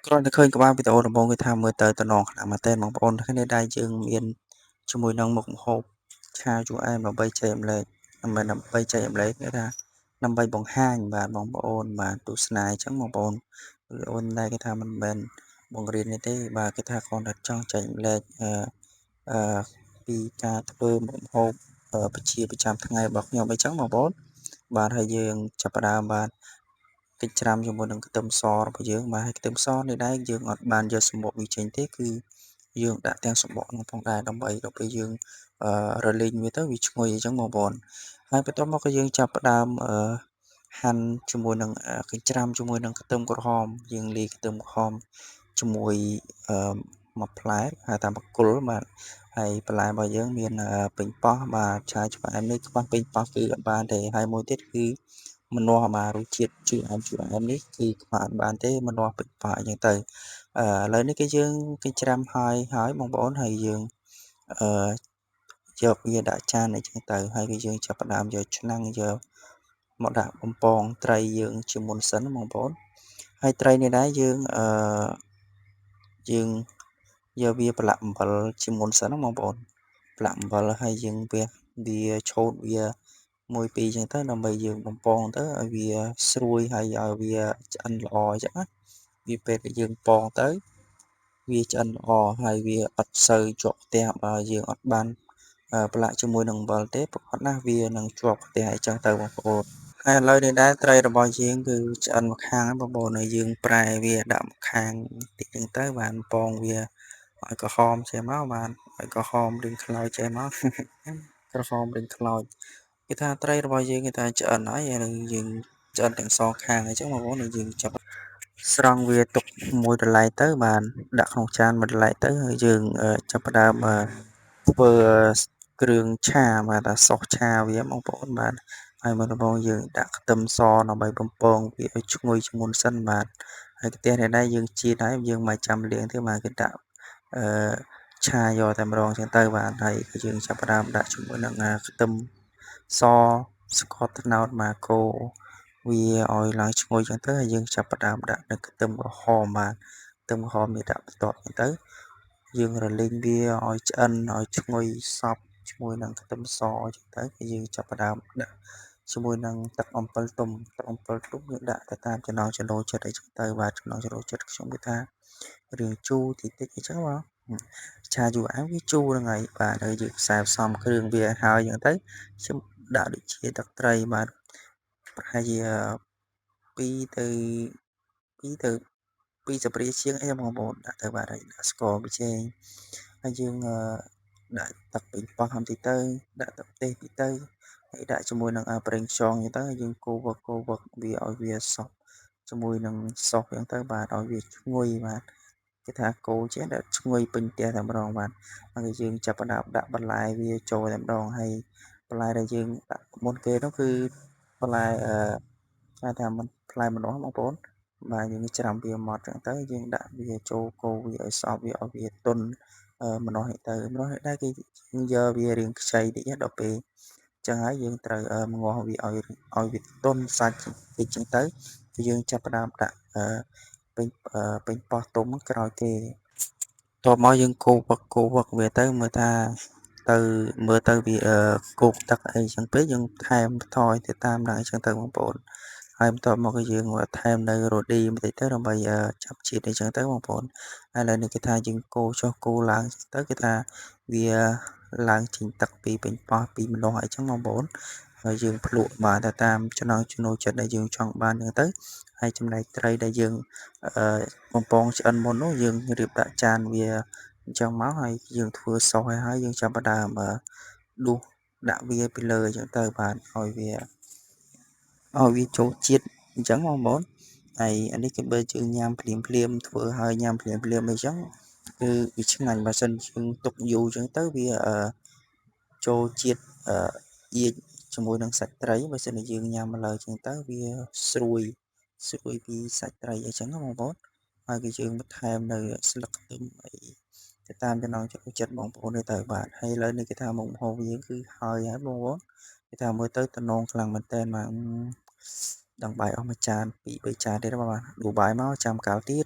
គ្រាន់តែឃើញក្បាលវីដេអូដំបូងគឺថាមើលទៅទំនងខ្លាំងមែនទែនបងប្អូនគ្នាដែលយើងមានជាមួយនឹងមុខម្ហូបឆាជូរអែមដើម្បីចែកម្លែកមិនមែនដើម្បីចែកម្លែកគេថាដើម្បីបង្ហាញបាទបងប្អូនបាទទស្សនាអញ្ចឹងបងប្អូនដែលគេថាមិនមែនបង្រៀនទេបាទគេថាគ្រាន់តែចង់ចែកម្លែកអឺពីការធ្វើមុខម្ហូបប្រជាប្រចាំថ្ងៃរបស់ខ្ញុំអីចឹងបងប្អូនបាទហើយយើងចាប់ផ្ដើមបាទកិច្ចច្រាំជាមួយនឹងខ្ទឹមសរបស់យើងបាទហើយខ្ទឹមសនេះដែរយើងអត់បានយកសំបកវាចេញទេគឺយើងដាក់ទាំងសំបកនោះផងដែរដើម្បីដល់ពេលយើងរលីងវាទៅវាឈ្ងុយអញ្ចឹងបងប្អូនហើយបន្ទាប់មកក៏យើងចាប់ផ្ដើមហាន់ជាមួយនឹងកញ្ច្រាំជាមួយនឹងខ្ទឹមក្រហមយើងលាយខ្ទឹមក្រហមជាមួយអឺមួយផ្លែហៅថាបកគល់បាទហើយបន្លែរបស់យើងមានប៉េងប៉ោះបាទឆាឆ្អែមនេះខ្វះប៉េងប៉ោះគឺអត់បានទេហើយមួយទៀតគឺម្នាស់បាទរសជាតិជូរអែមនេះគឺខ្វះអត់បានទេម្នាស់ប៉េងប៉ោះអីចឹងទៅឥឡូវនេះគឺយើងចិញ្ច្រាំហើយបងប្អូនហើយយើងអឺយកវាដាក់ចានអីចឹងទៅហើយគឺយើងចាប់ផ្ដើមយកឆ្នាំងយកមកដាក់បំពងត្រីយើងជាមុនសិនបងប្អូនហើយត្រីនេះដែរយើងយកវាប្រឡាក់អំបិលជាមុនសិនណាបងប្អូនប្រឡាក់អំបិលហើយយើងវះវាឆូតវា1 2ចឹងទៅដើម្បីយើងបំពងទៅឲ្យវាស្រួយហើយឲ្យវាឆ្អិនល្អអញ្ចឹងណាវាពេលដែលយើងពងទៅវាឆ្អិនល្អហើយវាអត់សូវជាប់ផ្ទះបើយើងអត់បានប្រឡាក់ជាមួយនឹងអំបិលទេប្រហែលណាវានឹងជាប់ផ្ទះអញ្ចឹងទៅបងប្អូនហើយឥឡូវនេះដែរត្រីរបស់យើងគឺឆ្អិនម្ខាងហើយបងប្អូនហើយយើងប្រែវាដាក់ម្ខាងតិចចឹងទៅបានពងវាឲ្យក្រហមចេះមកបានឲ្យក្រហមរៀងខ្លោចចេះមកក្រហមរៀងខ្លោចគេថាត្រីរបស់យើងគេថាឆ្អិនហើយហើយយើងឆ្អិនទាំងសងខាងអញ្ចឹងបងប្អូនហើយយើងចាប់ស្រង់វាទុកមួយកន្លែងទៅបានដាក់ក្នុងចានមួយកន្លែងទៅហើយយើងចាប់ផ្ដើមធ្វើគ្រឿងឆាបាទថាសុសឆាវាបងប្អូនបាទហើយមុនដំបូងយើងដាក់ខ្ទឹមសដើម្បីបំពងវាឲ្យឈ្ងុយជាមុនសិនបាទហើយខ្ទះនេះដែរយើងចៀនហើយយើងមិនចាំលាងទេបាទគឺដាក់អឺឆាយកតែម្ដងចឹងទៅបាទហើយយើងចាប់ផ្ដើមដាក់ជាមួយនឹងខ្ទឹមសស្ករត្នោតបាទកូរវាឲ្យឡើងឈ្ងុយចឹងទៅហើយយើងចាប់ផ្ដើមដាក់នៅខ្ទឹមក្រហមបាទខ្ទឹមក្រហមនេះដាក់បន្ទាប់ចឹងទៅយើងរលីងវាឲ្យឆ្អិនឲ្យឈ្ងុយសព្វជាមួយនឹងខ្ទឹមសចឹងទៅគឺយើងចាប់ផ្ដើមដាក់ជាមួយនឹងទឹកអំពិលទុំយើងដាក់ទៅតាមចំណង់ចំណូលចិត្តអីចឹងទៅបាទចំណង់ចំណូលចិត្តខ្ញុំគឺថារាងជូរតិចអញ្ចឹងបងឆាជូរអែមវាជូរហ្នឹងហើយបាទហើយយើងខ្សែផ្សំគ្រឿងវាហើយចឹងទៅខ្ញុំដាក់ដូចជាទឹកត្រីបាទប្រហែលជា2ទៅ2ទៅ2ស្លាបព្រាជាងអីបងប្អូនដាក់ទៅបាទហើយដាក់ស្ករប៊ីចេងហើយយើងដាក់ទឹកប៉េងប៉ោះបន្តិចទៅដាក់ទឹកទេសបន្តិចទៅហើយដាក់ជាមួយនឹងប្រេងខ្យងចឹងទៅយើងកូរវឹកវាឲ្យវាសព្វជាមួយនឹងសុសចឹងទៅបាទឲ្យវាឈ្ងុយបាទគេថាកូរចេះតែឈ្ងុយពេញផ្ទះតែម្ដងបាទហើយយើងចាប់ផ្ដើមដាក់បន្លែវាចូលតែម្ដងហើយបន្លែដែលយើងដាក់មុនគេនោះគឺបន្លែហៅថាផ្លែម្នាស់បងប្អូនបាទយើងច្រាំវាម៉ដ្ឋចឹងទៅយើងដាក់វាចូលកូរវាឲ្យសព្វវាឲ្យវាទន់ម្នាស់នេះទៅម្នាស់នេះដែរគឺយើងយកវារាងខ្ចីតិចដល់ពេលចឹងហើយយើងត្រូវងាស់វាឲ្យវាទន់សាច់តិចចឹងទៅគឺយើងចាប់ផ្ដើមដាក់ប៉េងប៉ោះទុំក្រោយគេបន្ទាប់មកយើងកូរវឹកវាទៅមើលថាទៅមើលទៅវាគោកទឹកអីចឹងពេកយើងថែមថយទៅតាមហ្នឹងអញ្ចឹងទៅបងប្អូនហើយបន្ទាប់មកគឺយើងថែមនៅរ៉ូឌីបន្តិចទៅដើម្បីចាប់ជាតិអីចឹងទៅបងប្អូនឥឡូវនេះគេថាយើងកូរចុះកូរឡើងទៅគេថាវាឡើងចេញទឹកពីប៉េងប៉ោះពីម្នាស់អីចឹងបងប្អូនហើយយើងភ្លក់បាទទៅតាមចំណង់ចំណូលចិត្តដែលយើងចង់បានចឹងទៅហើយចំណែកត្រីដែលយើងបំពងឆ្អិនមុននោះយើងរៀបដាក់ចានវាអញ្ចឹងមកហើយយើងធ្វើសុសឲ្យហើយយើងចាប់ផ្ដើមដួសដាក់វាពីលើអញ្ចឹងទៅបាទឲ្យវាចូលជាតិអញ្ចឹងបងប្អូនហើយអានេះគឺបើយើងញ៉ាំភ្លាមធ្វើហើយញ៉ាំភ្លាមអីចឹងគឺវាឆ្ងាញ់បើសិនយើងទុកយូរអញ្ចឹងទៅវាចូលជាតិអាកជាមួយនឹងសាច់ត្រីបើសិនជាយើងញ៉ាំឥឡូវអញ្ចឹងទៅវាស្រួយពីសាច់ត្រីអីចឹងណាបងប្អូនហើយគឺយើងបន្ថែមនៅស្លឹកខ្ទឹមអីទៅតាមចំណង់ចំណូលចិត្តបងប្អូនទេទៅបាទហើយឥឡូវនេះគេថាមុខម្ហូបយើងគឺហើយបងប្អូនគេថាមើលទៅទំនងខ្លាំងមែនតើបាទ đằng bài ông mà tràn bị 3 ចានទៀតបងប្អូនដួសបាយមកចាំកាលទៀត